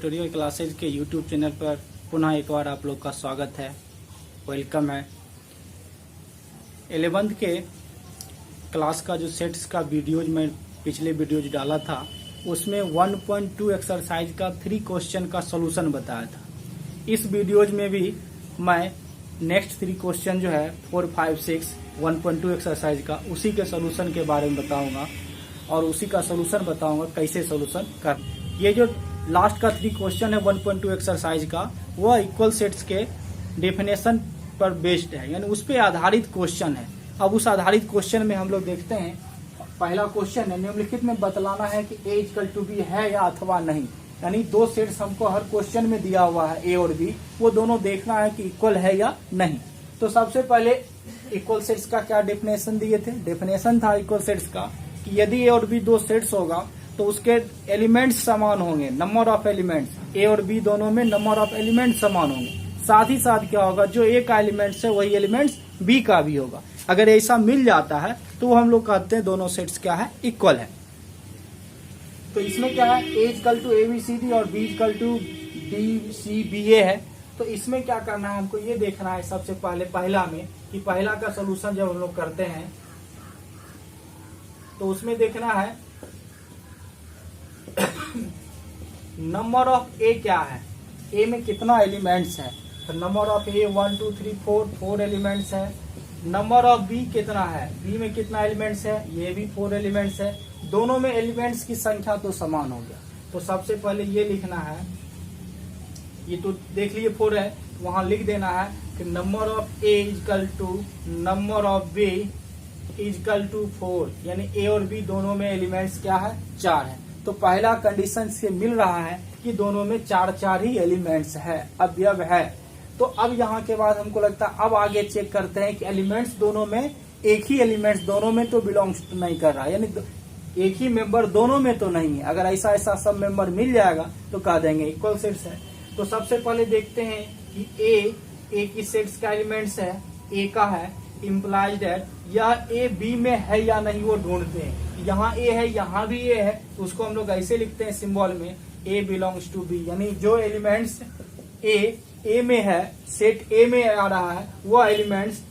Tutorial classes के YouTube channel पर पुनः एक बार आप लोग का स्वागत है, वेलकम है। 11th के क्लास का जो सेट्स का वीडियोज मैं पिछले वीडियोज डाला था उसमें 1.2 एक्सरसाइज का 3 क्वेश्चन का सॉल्यूशन बताया था। इस वीडियोज में भी मैं नेक्स्ट 3 क्वेश्चन जो है 4, 5, 6 1.2 एक्सरसाइज का उसी के सॉल्यूशन के बारे में बताऊंगा और उसी का सॉल्यूशन बताऊंगा कैसे सॉल्यूशन कर। ये जो लास्ट का 3 क्वेश्चन है 1.2 एक्सरसाइज का, वह इक्वल सेट्स के डेफिनेशन पर बेस्ड है, यानी उस पर आधारित क्वेश्चन है। अब उस आधारित क्वेश्चन में हम लोग देखते हैं, पहला क्वेश्चन है निम्नलिखित में बतलाना है कि ए इक्वल टू बी है या अथवा नहीं। यानी 2 सेट्स हमको हर क्वेश्चन में दिया हुआ है, ए और बी, वो दोनों देखना है कि इक्वल है या नहीं। तो सबसे पहले इक्वल सेट्स का क्या डेफिनेशन दिए थे? डेफिनेशन था इक्वल सेट्स का कि यदि ए और बी 2 सेट्स होगा तो उसके एलिमेंट्स समान होंगे, नंबर ऑफ एलिमेंट्स ए और बी दोनों में नंबर ऑफ एलिमेंट्स समान होंगे। साथ ही साथ क्या होगा, जो ए का एलिमेंट्स है वही एलिमेंट्स बी का भी होगा। अगर ऐसा मिल जाता है तो वो हम लोग कहते हैं दोनों सेट्स क्या है, इक्वल है। तो इसमें क्या है, A equal to A B C D और B equal to D C B A है। तो इसमें क्या करना है, हमको ये देखना है सबसे पहले पहला में कि पहला का सोल्यूशन जब हम लोग करते हैं तो उसमें देखना है नंबर ऑफ ए क्या है, ए में कितना एलिमेंट्स है। तो नंबर ऑफ ए 1 2 3 4 एलिमेंट्स है। नंबर ऑफ बी कितना है, बी में कितना एलिमेंट्स है, ये भी 4 एलिमेंट्स है। दोनों में एलिमेंट्स की संख्या तो समान हो गया। तो सबसे पहले ये लिखना है, ये तो देख लिए 4 है, वहां लिख देना है कि number of A equal to number of B equal to 4, यानी ए और बी दोनों में एलिमेंट्स क्या है, 4 है। तो पहला कंडीशन से मिल रहा है कि दोनों में 4 ही एलिमेंट्स है, अवयव है। तो अब यहाँ के बाद हमको लगता है अब आगे चेक करते हैं कि एलिमेंट्स दोनों में एक ही एलिमेंट्स दोनों में तो बिलोंग्स नहीं कर रहा है, यानी एक ही मेंबर दोनों में तो नहीं है। अगर ऐसा सब मेंबर मिल जाएगा तो कह देंगे इक्वल सेट्स है। तो सबसे पहले देखते हैं कि ए की सेट्स का एलिमेंट्स है, ए का है, इम्प्लाइज दैट यह ए बी में है या नहीं वो ढूंढते हैं। यहाँ ए है, यहाँ भी ए है, तो उसको हम लोग ऐसे लिखते हैं सिंबल में, ए बिलोंग्स टू बी, यानी जो एलिमेंट्स ए में है, सेट ए में आ रहा है, वो एलिमेंट्स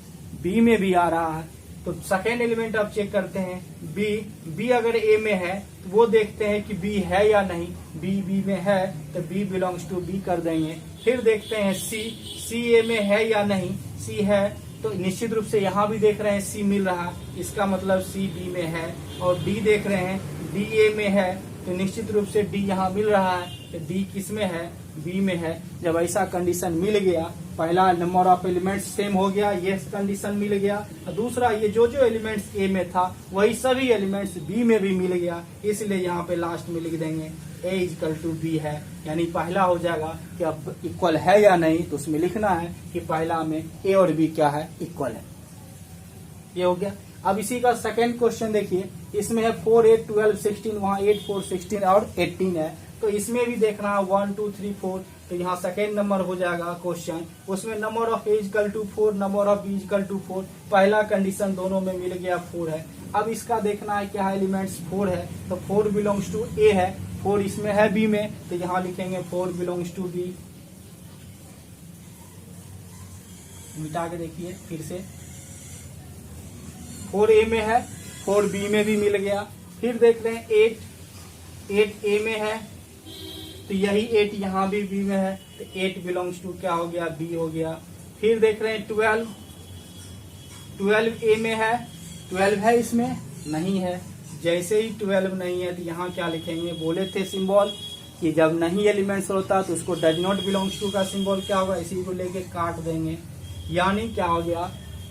बी में भी आ रहा है। तो सेकेंड एलिमेंट अब चेक करते हैं, बी अगर ए में है तो वो देखते हैं कि बी है या नहीं। बी में है तो बी बिलोंग्स टू बी कर देंगे। फिर देखते हैं सी ए में है या नहीं, सी है तो निश्चित रूप से यहाँ भी देख रहे हैं सी मिल रहा है, इसका मतलब सी बी में है। और डी देख रहे हैं, डी ए में है तो निश्चित रूप से डी यहाँ मिल रहा है, तो डी किस में है, बी में है। जब ऐसा कंडीशन मिल गया, पहला नंबर ऑफ एलिमेंट्स सेम हो गया, ये कंडीशन मिल गया। और दूसरा ये जो एलिमेंट्स ए में था वही सभी एलिमेंट्स बी में भी मिल गया, इसलिए यहाँ पे लास्ट में लिख देंगे ए इक्वल टू बी है। यानी पहला हो जाएगा कि अब इक्वल है या नहीं, तो उसमें लिखना है कि पहला में ए और बी क्या है, इक्वल है। ये हो गया। अब इसी का सेकेंड क्वेश्चन देखिए, इसमें है 4 8 12 16, वहाँ 8 4 16 और 18 है। तो इसमें भी देखना है 1 2 3 4, तो यहाँ सेकेंड नंबर हो जाएगा क्वेश्चन। उसमें number of A equal to 4, number of B equal to 4, पहला कंडीशन दोनों में मिल गया 4 है। अब इसका देखना है क्या है, एलिमेंट्स 4 है, तो 4 बिलोंग्स टू ए है, 4 इसमें है बी में, तो यहाँ लिखेंगे 4 बिलोंग्स टू बी। मिटा के देखिए फिर से, 4 ए में है, 4 बी में भी मिल गया। फिर देख रहे हैं 8 ए में है, तो यही 8 यहाँ भी बी में है, तो 8 बिलोंग्स टू क्या हो गया, बी हो गया। फिर देख रहे हैं 12 ए में है, 12 है इसमें नहीं है। जैसे ही 12 नहीं है तो यहाँ क्या लिखेंगे, बोले थे सिंबल कि जब नहीं एलिमेंट्स होता तो उसको डज नॉट बिलोंग्स टू का सिंबल क्या होगा, इसी को लेके काट देंगे। यानी क्या हो गया,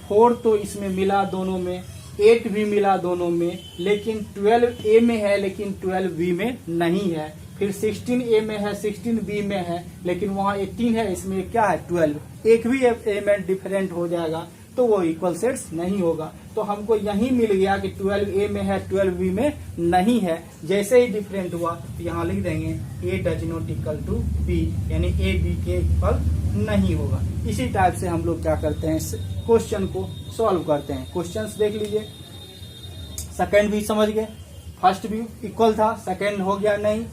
4 तो इसमें मिला दोनों में, 8 भी मिला दोनों में, लेकिन 12 ए में है लेकिन 12 बी में नहीं है। फिर 16 ए में है, 16 बी में है, लेकिन वहाँ 18 है, इसमें क्या है 12, एक भी एलिमेंट डिफरेंट हो जाएगा तो वो इक्वल सेट्स नहीं होगा। तो हमको यही मिल गया कि 12 ए में है, 12 बी में नहीं है। जैसे ही डिफरेंट हुआ तो यहाँ लिख देंगे A does not equal to B, यानी ए बी के इक्वल नहीं होगा। इसी टाइप से हम लोग क्या करते हैं, क्वेश्चन को सॉल्व करते हैं। क्वेश्चंस देख लीजिए, सेकंड भी समझ गए, फर्स्ट भी इक्वल था, सेकंड हो गया नहीं,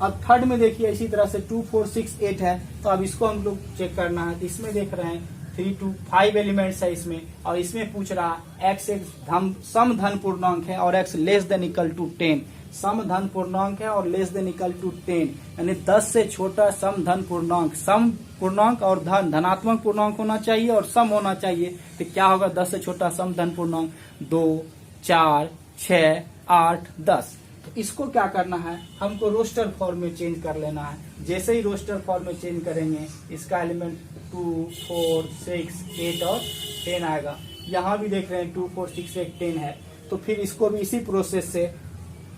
अब थर्ड में देखिए इसी तरह से 2 4 6 8 है, तो अब इसको हम लोग चेक करना है। तो इसमें देख रहे हैं 3 2 5 एलिमेंट्स है इसमें, और इसमें पूछ रहा x एक सम धन पूर्णांक है और x less than equal to 10। सम धन पूर्णांक है और लेस देन इक्वल टू 10, यानी 10 से छोटा सम धन पूर्णांक। सम पूर्णांक और धनात्मक पूर्णांक होना चाहिए और सम होना चाहिए। तो क्या होगा 10 से छोटा सम धन पूर्णांक? 2 4 6 8 10। तो इसको क्या करना है, हमको रोस्टर फॉर्म में चेंज कर लेना है। जैसे ही रोस्टर फॉर्म में चेंज करेंगे इसका एलिमेंट 2 4 6 8 और 10 आएगा। यहाँ भी देख रहे हैं 2 4 6 8 10 है, तो फिर इसको भी इसी प्रोसेस से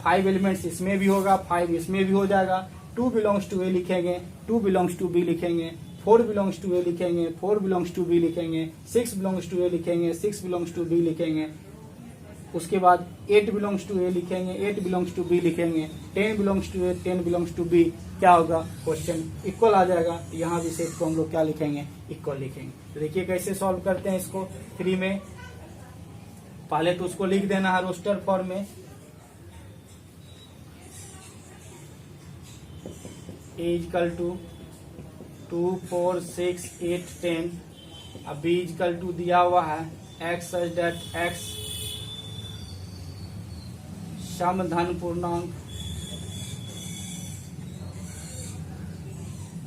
5 एलिमेंट्स इसमें भी होगा, 5 इसमें भी हो जाएगा। 2 बिलोंग्स टू ए लिखेंगे, 2 बिलोंग्स टू बी लिखेंगे, 4 बिलोंग्स टू ए लिखेंगे, 4 बिलोंग्स टू बी लिखेंगे, 6 बिलोंग्स टू ए लिखेंगे, 6 बिलोंग्स टू बी लिखेंगे। उसके बाद 8 बिलोंग्स टू ए लिखेंगे, 8 बिलोंग्स टू बी लिखेंगे, 10 belongs to A, 10 belongs to B. क्या होगा, क्वेश्चन इक्वल आ जाएगा। यहाँ भी सेट को हम लोग क्या लिखेंगे, इक्वल लिखेंगे। तो देखिए कैसे सॉल्व करते हैं इसको 3 में। पहले तो उसको लिख देना है रोस्टर फॉर्म में, ए इक्वल टू 2 4 6 8 10। अब बी इक्वल टू दिया हुआ है एक्स सच दैट एक्स सम धन पूर्णांक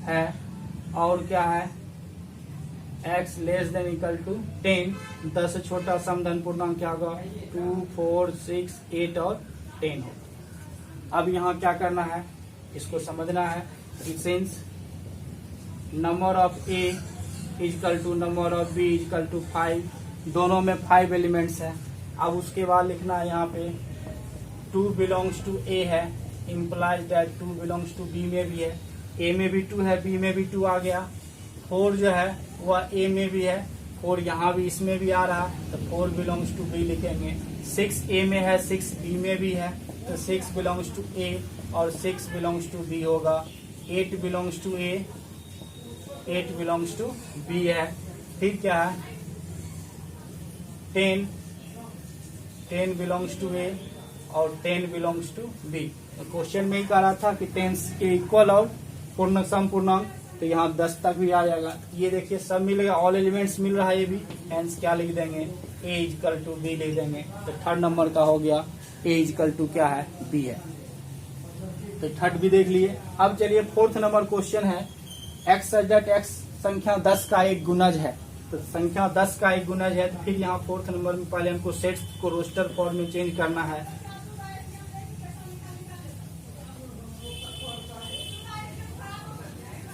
है, और क्या है, x less than equal to 10। 10 से छोटा सम धन पूर्णांक क्या होगा, 2 4 6 8 और 10 हो। अब यहाँ क्या करना है, इसको समझना है। Since number of A equal to number of B equal to 5, दोनों में 5 एलिमेंट्स है। अब उसके बाद लिखना है यहाँ पे 2 बिलोंग्स टू ए है, implies that 2 belongs to B में भी है। ए में भी 2 है, बी में भी 2 आ गया। 4 जो है वह ए में भी है, 4 यहाँ भी इसमें भी आ रहा, तो 4 बिलोंग्स टू बी लिखेंगे। 6 ए में है, 6 बी में भी है, तो 6 बिलोंग्स टू ए और 6 बिलोंग्स टू बी होगा। 8 belongs to A, 8 belongs to B है। फिर क्या है, 10 बिलोंग्स टू ए और 10 बिलोंग्स टू बी। तो क्वेश्चन में ही कह रहा था कि 10 के इक्वल और पूर्ण सम पूर्णांक, तो यहाँ 10 तक भी आ जाएगा। ये देखिए सब मिलेगा, ऑल एलिमेंट्स मिल रहा है ये भी, हेंस क्या लिख देंगे, ए इक्वल टू बी लिख देंगे। तो थर्ड नंबर का हो गया, ए इक्वल टू क्या है, बी है। तो थर्ड भी देख लिए। अब चलिए फोर्थ नंबर क्वेश्चन है, एक्स सच दैट एक्स संख्या 10 का एक गुणज है। तो संख्या 10 का एक गुणज है, तो फिर यहाँ फोर्थ नंबर में पहले हमको सेट्स को रोस्टर फॉर्म में चेंज करना है।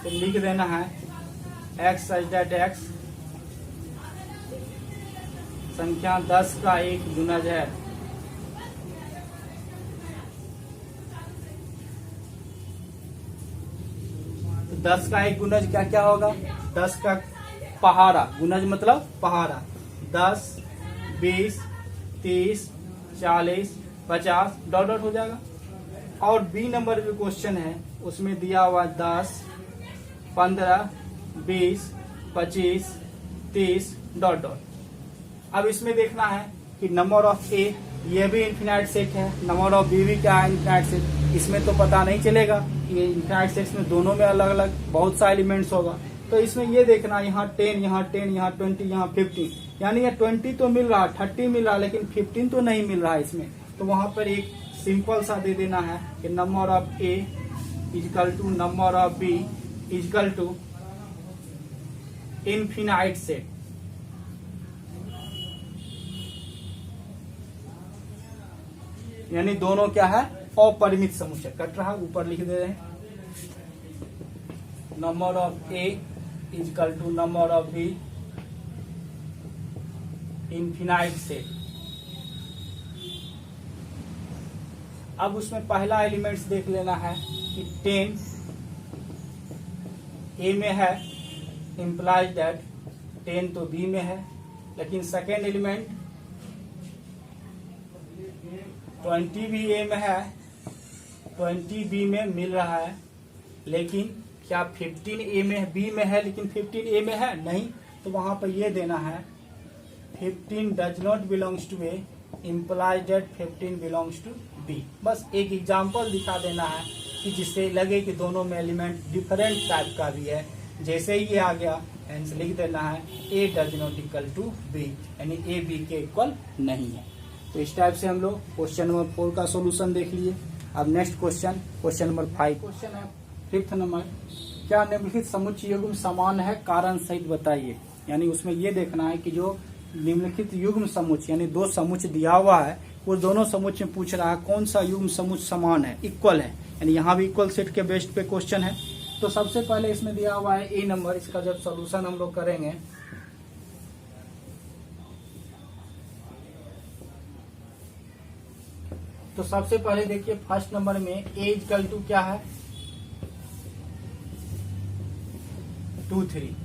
तो लिख देना है एक्स सच दैट एक्स संख्या 10 का एक गुणज है। तो 10 का एक गुणज क्या क्या होगा, 10 का पहाड़ा, गुणज मतलब पहाड़ा, 10 20 30 40 50 डॉट डॉट हो जाएगा। और बी नंबर जो क्वेश्चन है उसमें दिया हुआ 10 15 20 25 30 डॉट डॉट। अब इसमें देखना है कि नंबर ऑफ ए ये भी इन्फिनाइट सेट है, नंबर ऑफ बी भी क्या है, इन्फिनाइट सेट। इसमें तो पता नहीं चलेगा कि ये इन्फिनाइट सेट्स में दोनों में अलग अलग बहुत सा एलिमेंट्स होगा। तो इसमें ये देखना, यहाँ 10 यहाँ 10 यहाँ 20 यहाँ 15, यानी ये 20 तो मिल रहा, 30 मिल रहा, लेकिन 15 तो नहीं मिल रहा है इसमें। तो वहां पर एक सिंपल सा दे देना है कि number of A equal to number of B equal to infinite set. यानी दोनों क्या है, अपरिमित समुच्चय। कट रहा, ऊपर लिख दे रहे हैं number of A equal to number of B infinite set. अब उसमें पहला एलिमेंट्स देख लेना है कि 10 ए में है, इम्प्लाइज दैट 10 तो बी में है, लेकिन सेकेंड एलिमेंट 20 भी ए में है, 20 बी में मिल रहा है, लेकिन क्या 15 ए में बी में है, लेकिन 15 ए में है नहीं। तो वहां पर ये देना है 15 does not belongs to A, implies that 15 belongs to B. बस एक एग्जाम्पल दिखा देना है। कि जिससे लगे कि दोनों में एलिमेंट डिफरेंट टाइप का भी है। जैसे ही ये आ गया आंसर लिख देना है A does not equal to B, यानी ए बी के इक्वल नहीं है। तो इस टाइप से हम लोग क्वेश्चन नंबर 4 का सॉल्यूशन देख लिए। अब नेक्स्ट क्वेश्चन नंबर 5 क्वेश्चन है 5th नंबर, क्या निम्नलिखित समुच्चय युग्म समान है, कारण सहित बताइए। यानी उसमें ये देखना है कि जो निम्नलिखित युग्म समुच्चय यानी 2 समुच्चय दिया हुआ है, वो दोनों समुच्चय में पूछ रहा है कौन सा युग्म समुच्चय समान है, इक्वल है। यानी यहाँ भी इक्वल सेट के बेस्ड पे क्वेश्चन है। तो सबसे पहले इसमें दिया हुआ है ए नंबर, इसका जब सॉल्यूशन हम लोग करेंगे तो सबसे पहले देखिए फर्स्ट नंबर में ए इक्वल टू क्या है 2 3।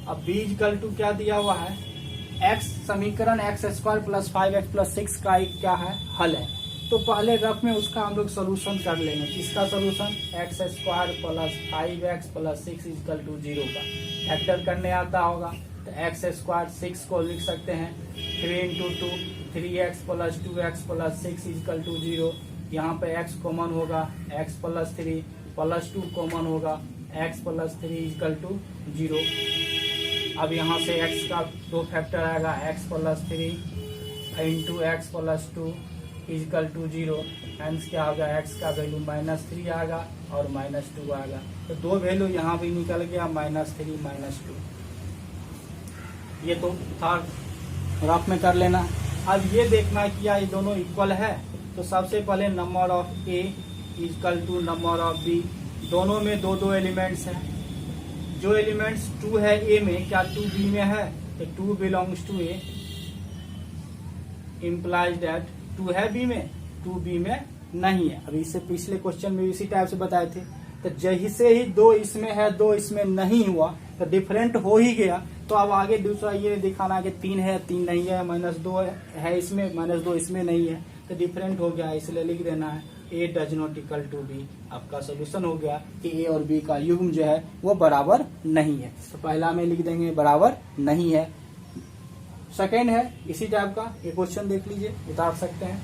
अब बी इक्वल टू क्या दिया हुआ है x, समीकरण x square plus 5x plus 6 का एक क्या है हल है। तो पहले रफ में उसका हम लोग सोल्यूशन कर लेंगे। इसका solution x square plus 5x plus 6 equal to 0 का फैक्टर करने आता होगा। तो x स्क्वायर 6 को लिख सकते हैं 3 into 2 3x plus 2x plus 6 equal to 0। यहाँ पे x कॉमन होगा, x प्लस 3 प्लस 2 कॉमन होगा, x प्लस 3 इक्वल टू 0। अब यहाँ से x का 2 फैक्टर आएगा, x plus 3 into x plus 2 equal to 0। Hence क्या होगा x का वैल्यू -3 आएगा और -2 आएगा। तो 2 वैल्यू यहाँ भी निकल गया -3 -2। ये तो था रफ में कर लेना। अब ये देखना कि क्या ये दोनों इक्वल है। तो सबसे पहले number of A equal to number of B, दोनों में 2 एलिमेंट्स हैं। जो एलिमेंट्स 2 है ए में, क्या 2 बी में है? तो 2 belongs to A implies that 2 है बी में, 2 बी में नहीं है। अभी इससे पिछले क्वेश्चन में इसी टाइप से बताए थे। तो जैसे ही 2 इसमें है 2 इसमें नहीं हुआ तो डिफरेंट हो ही गया। तो अब आगे दूसरा ये दिखाना है कि 3 है 3 नहीं है, -2 है इसमें, -2 इसमें नहीं है, तो डिफरेंट हो गया। इसलिए लिख देना है A does not equal to B. आपका सोल्यूशन हो गया कि ए और बी का युग्म जो है वो बराबर नहीं है। तो पहला में लिख देंगे बराबर नहीं है। सेकेंड है इसी टाइप का, ये क्वेश्चन देख लीजिए, उतार सकते हैं।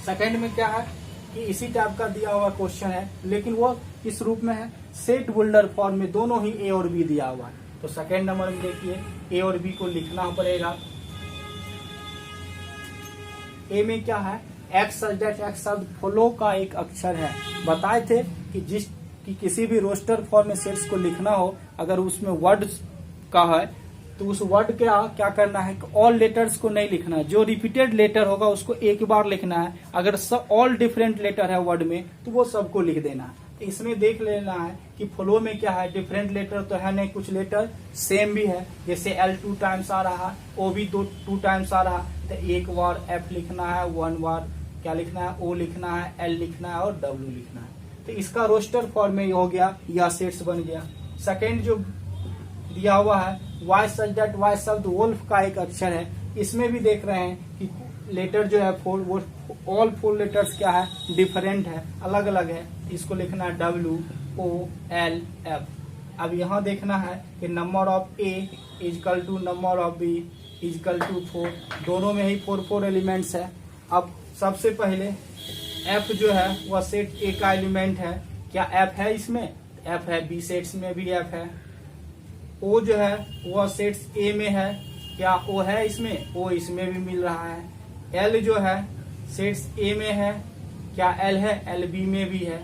सेकेंड में क्या है कि इसी टाइप का दिया हुआ क्वेश्चन है, लेकिन वो किस रूप में है, सेट बुल्डर फॉर्म में, दोनों ही ए और बी दिया हुआ है। तो सेकेंड नंबर में देखिए ए और बी को लिखना पड़ेगा। ए में क्या है एक्स शब्द फ्लो का एक अक्षर है। बताए थे कि किसी भी रोस्टर फॉर्म में सेट्स को लिखना हो, अगर उसमें वर्ड का है तो उस वर्ड का क्या करना है कि ऑल लेटर्स को नहीं लिखना है। जो रिपीटेड लेटर होगा उसको एक बार लिखना है। अगर सब ऑल डिफरेंट लेटर है वर्ड में तो वो सबको लिख देना है। तो इसमें देख लेना है कि फ्लो में क्या है, डिफरेंट लेटर तो है नहीं, कुछ लेटर सेम भी है। जैसे L 2 टाइम्स आ रहा है, O भी 2 टाइम्स आ रहा है, तो एक बार F लिखना है, 1 बार क्या लिखना है, O लिखना है, L लिखना है और W लिखना है। तो इसका रोस्टर फॉर्म में हो गया, या सेट्स बन गया। सेकेंड जो दिया हुआ है वाई सच दैट, वाई शब्द वोल्फ का एक अक्षर है। इसमें भी देख रहे हैं कि लेटर जो है वो ऑल 4 लेटर्स क्या है, डिफरेंट है, अलग अलग है। इसको लिखना है WOLF। अब यहाँ देखना है कि number of A equal to number of B equal to 4, दोनों में ही 4 एलिमेंट्स है। अब सबसे पहले F जो है वह सेट ए का एलिमेंट है। क्या F है इसमें? F है, बी सेट्स में भी F है। O जो है वह सेट्स A में है, क्या O है इसमें? O इसमें भी मिल रहा है। L जो है सेट्स A में है, क्या L है? L B में भी है।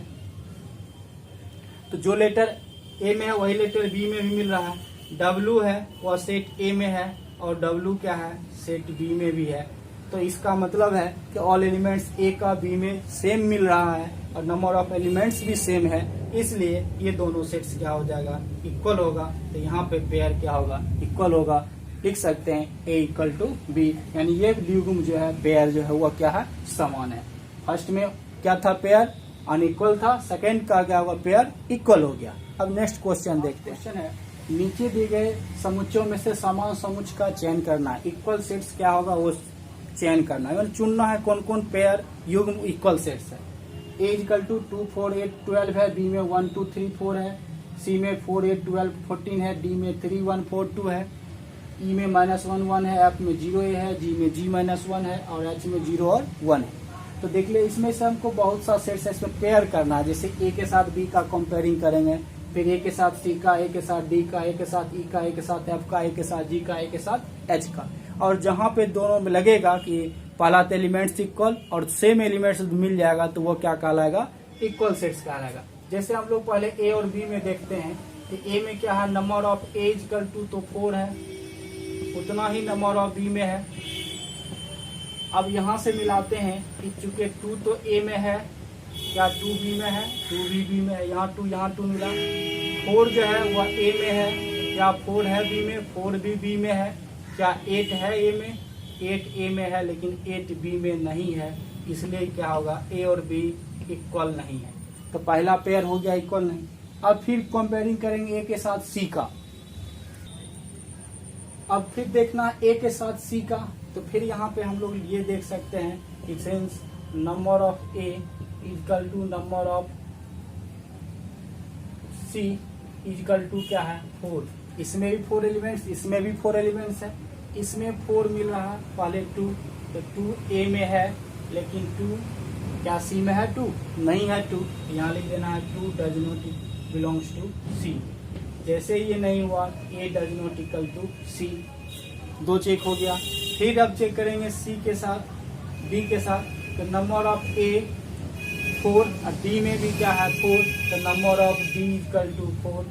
तो जो लेटर A में है वही लेटर B में भी मिल रहा है। W है वह सेट A में है और W क्या है, सेट B में भी है। तो इसका मतलब है कि ऑल एलिमेंट्स A का B में सेम मिल रहा है और नंबर ऑफ एलिमेंट्स भी सेम है, इसलिए ये दोनों सेट्स क्या हो जाएगा, इक्वल होगा। तो यहाँ पे पेयर क्या होगा, इक्वल होगा। लिख सकते हैं A इक्वल टू बी, यानी ये युग्म जो है पेयर जो है वह क्या है, समान है। फर्स्ट में क्या था, पेयर अनइक्वल था, सेकेंड का क्या हुआ, पेयर इक्वल हो गया। अब नेक्स्ट क्वेश्चन देखते हैं। क्वेश्चन है नीचे दिए गए समुच्चयों में से समान समुच्चय का चयन करना है। इक्वल सेट्स क्या होगा वो चयन करना है, चुनना है कौन कौन पेयर युग्म इक्वल सेट्स है। A इक्वल टू 2 4 8 12 है, B में 1 2 3 4 है, C में 4 8 12 14 है, D में 3 1 4 2 है, E में -1 1 है, F में 0 है, G में G -1 है और H में 0 और 1 है। तो देख लिया इसमें से हमको बहुत सा सेट्स है, इसमें पेयर करना है। जैसे ए के साथ बी का कंपेयरिंग करेंगे, फिर ए के साथ सी का, ए के साथ डी का, ए के साथ ई का, ए के साथ एफ का, ए के साथ जी का, ए के साथ एच का। और जहां पे दोनों में लगेगा कि पहला तो एलिमेंट्स इक्वल और सेम एलिमेंट्स मिल जाएगा तो वो क्या कहलाएगा, इक्वल सेट्स कहलाएगा। जैसे हम लोग पहले ए और बी में देखते हैं कि ए में क्या है, number of A equal to तो 4 है, उतना ही नंबर ऑफ बी में है। अब यहाँ से मिलाते हैं कि चूंकि 2 तो ए में है, क्या 2 बी में है, 2 भी बी में है, यहाँ 2 मिला। 4 जो है वह ए में है, क्या 4 है बी में, 4 भी बी में है। क्या 8 है ए में, 8 ए में है, लेकिन 8 बी में नहीं है, इसलिए क्या होगा, ए और बी इक्वल नहीं है। तो पहला पेयर हो गया इक्वल नहीं। अब फिर कंपेयरिंग करेंगे ए के साथ सी का। अब फिर देखना ए के साथ सी का, तो फिर यहाँ पे हम लोग ये देख सकते हैं कि since number of A equal to number of C equal to क्या है, 4। इसमें भी 4 एलिमेंट्स, इसमें भी 4 एलिमेंट्स है। इसमें 4 मिल रहा है, पहले 2, तो 2 ए में है, लेकिन 2 क्या सी में है, 2 नहीं है। 2 यहाँ लिख देना है 2 does not belongs to C. जैसे ये नहीं हुआ, A does not equal to C, 2 check हो गया। फिर अब चेक करेंगे सी के साथ डी के साथ, तो नंबर ऑफ ए 4 और डी में भी क्या है 4, तो number of D equal to 4,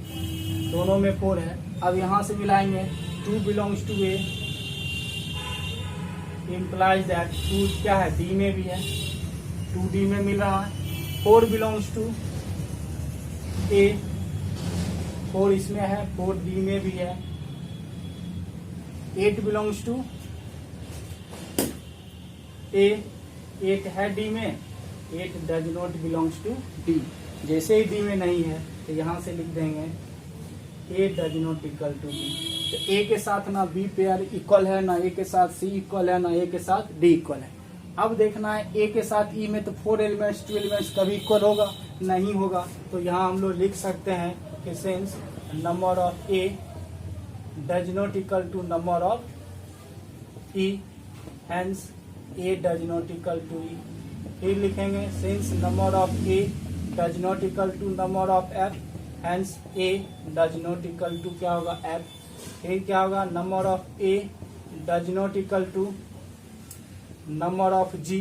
दोनों में 4 है। अब यहाँ से मिलाएंगे 2 belongs to A, implies that 2 क्या है डी में भी है, 2 डी में मिल रहा है। 4 बिलोंग्स टू ए, 4 इसमें है, 4 डी में भी है। 8 बिलोंग्स टू ए, 8 है डी में, 8 does not belongs to D. जैसे ही डी में नहीं है तो यहाँ से लिख देंगे A does not equal to D. तो ए के साथ ना बी पेयर इक्वल है, ना ए के साथ सी इक्वल है, ना ए के साथ डी इक्वल है। अब देखना है ए के साथ ई में तो 4 एलिमेंट्स 2 एलिमेंट्स कभी इक्वल होगा, नहीं होगा। तो यहाँ हम लोग लिख सकते हैं कि since number of A does not equal to number of E, hence A does not equal to E. फिर लिखेंगे since number of A does not equal to number of F, hence A does not equal to क्या होगा, F. फिर क्या होगा, number of A does not equal to number of G,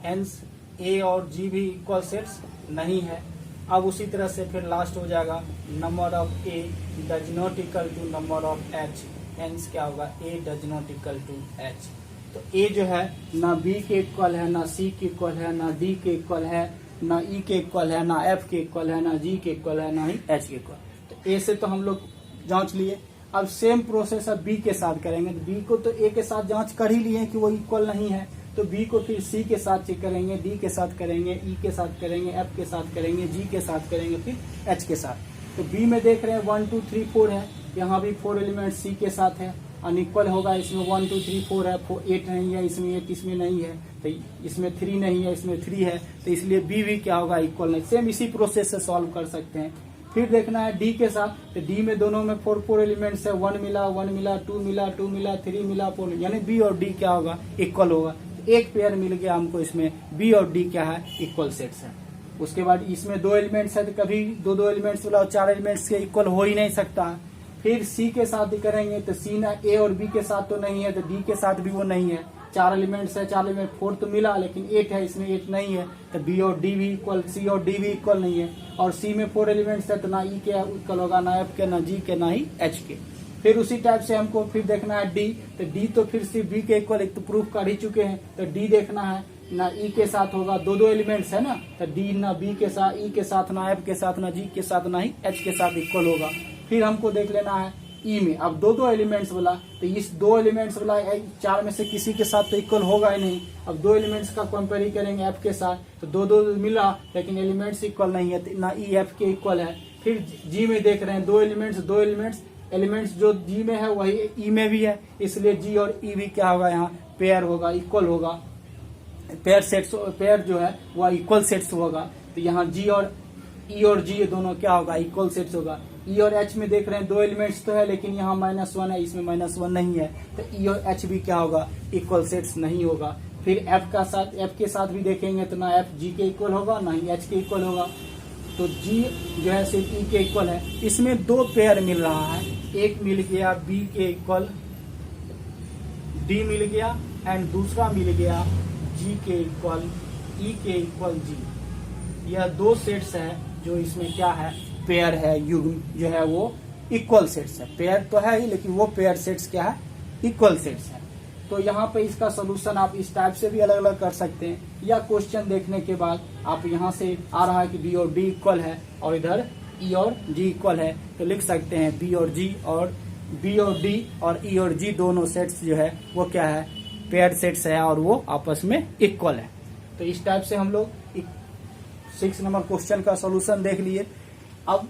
hence A और G भी equal sets नहीं है। अब उसी तरह से फिर लास्ट हो जाएगा number of A does not equal to number of H, hence क्या होगा, A does not equal to H. तो ए जो है ना बी के इक्वल है, ना सी के इक्वल है, ना डी के इक्वल है, ना ई के इक्वल है, ना एफ के इक्वल है, ना जी के इक्वल है, ना ही एच के इक्वल। तो ए से तो हम लोग जांच लिए। अब सेम प्रोसेस अब बी के साथ करेंगे। तो बी को तो ए के साथ जांच कर ही लिए कि वो इक्वल नहीं है, तो बी को फिर सी के साथ चेक करेंगे, डी के साथ करेंगे, ई के साथ करेंगे, एफ के साथ करेंगे, जी के साथ करेंगे, फिर एच के साथ। तो बी में देख रहे हैं 1 2 3 4 है, यहाँ भी 4 एलिमेंट सी के साथ है, अनइक्वल होगा। इसमें 1 2 3 4 है, 8 नहीं है, इसमें 8 इसमें नहीं है, तो इसमें 3 नहीं है, इसमें 3 है, तो इसलिए बी भी क्या होगा, इक्वल नहीं। सेम इसी प्रोसेस से सॉल्व कर सकते हैं। फिर देखना है डी के साथ, तो डी में दोनों में 4 एलिमेंट्स है, 1 मिला, 1 मिला, 2 मिला, 2 मिला, 3 मिला, 4, यानी बी और डी क्या होगा, इक्वल होगा। एक पेयर मिल गया हमको, इसमें बी और डी क्या है, इक्वल सेट्स है। उसके बाद इसमें 2 एलिमेंट्स है, तो कभी 2 एलिमेंट्स वाला 4 एलिमेंट्स के इक्वल हो ही नहीं सकता। फिर सी के साथ ही करेंगे, तो सी ना ए और बी के साथ तो नहीं है, तो डी के साथ भी वो नहीं है। 4 एलिमेंट्स है, 4 एलिमेंट 4 तो मिला, लेकिन 8 है, इसमें 8 नहीं है, तो बी और डी भी इक्वल, सी और डी भी इक्वल नहीं है। और सी में 4 एलिमेंट्स है, तो ना ई के इक्वल होगा, ना एफ के, ना जी के, ना ही एच के। फिर उसी टाइप से हमको फिर देखना है डी, तो डी तो फिर सिर्फ बी के इक्वल, एक तो प्रूफ कर ही चुके हैं, तो डी देखना है, ना ई के साथ होगा, 2 एलिमेंट्स है ना, तो डी ना बी के साथ, ई के साथ, ना एफ के साथ, ना जी के साथ, ना ही एच के साथ इक्वल होगा। फिर हमको देख लेना है ई में, अब 2 एलिमेंट्स वाला, तो इस 2 एलिमेंट्स वाला 4 में से किसी के साथ तो इक्वल होगा ही नहीं। अब 2 एलिमेंट्स का कंपेयर करेंगे एफ के साथ, तो 2 मिला, लेकिन एलिमेंट्स इक्वल नहीं है, तो ना ई एफ के इक्वल है। फिर जी में देख रहे हैं 2 एलिमेंट्स जो जी में है वही ई में भी है, इसलिए जी और ई भी क्या होगा, यहाँ पेयर होगा, इक्वल होगा। पेयर जो है वह इक्वल सेट्स होगा, तो यहाँ जी और ई और जी ये दोनों क्या होगा, इक्वल सेट्स होगा। ई और एच में देख रहे हैं 2 एलिमेंट्स तो है, लेकिन यहाँ -1 है, इसमें -1 नहीं है, तो ई और एच भी क्या होगा, इक्वल सेट्स नहीं होगा। फिर एफ के साथ भी देखेंगे तो ना एफ जी के इक्वल होगा ना ही एच के इक्वल होगा, तो जी जो है सिर्फ ई के इक्वल है। इसमें 2 पेयर मिल रहा है, एक मिल गया बी के इक्वल डी मिल गया, एंड दूसरा मिल गया जी के इक्वल ई के इक्वल जी। यह 2 सेट्स है जो इसमें क्या है, पेयर है, युग्म जो है वो इक्वल सेट्स है। पेयर तो है ही, लेकिन वो पेयर सेट्स क्या है, इक्वल सेट्स है। तो यहाँ पे इसका सोल्यूशन आप इस टाइप से भी अलग अलग कर सकते हैं, या क्वेश्चन देखने के बाद आप यहाँ से आ रहा है कि बी और डी इक्वल है और इधर ई और जी इक्वल है, तो लिख सकते हैं बी और जी और बी और डी और ई और जी दोनों सेट्स जो है वो क्या है, पेयर सेट्स है और वो आपस में इक्वल है। तो इस टाइप से हम लोग 6 नंबर क्वेश्चन का सोल्यूशन देख लिए। अब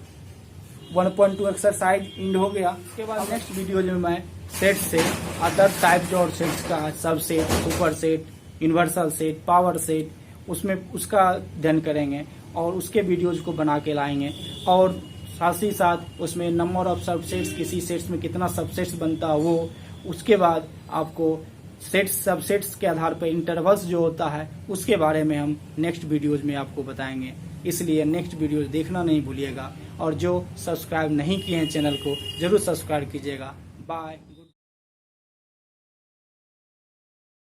1.2 एक्सरसाइज इंड हो गया। उसके बाद नेक्स्ट वीडियो में मैं सेट से अदर टाइप जो और सेट्स का सब set, super set, universal set, power set, उसमें उसका अध्ययन करेंगे और उसके वीडियोज को बना के लाएंगे, और साथ ही साथ उसमें नंबर ऑफ सबसेट्स, किसी सेट्स में कितना सबसेट्स बनता है वो, उसके बाद आपको सेट्स सबसेट्स के आधार पर इंटरवल्स जो होता है उसके बारे में हम नेक्स्ट वीडियोज में आपको बताएंगे। इसलिए नेक्स्ट वीडियोज देखना नहीं भूलिएगा, और जो सब्सक्राइब नहीं किए हैं चैनल को जरूर सब्सक्राइब कीजिएगा। बाय।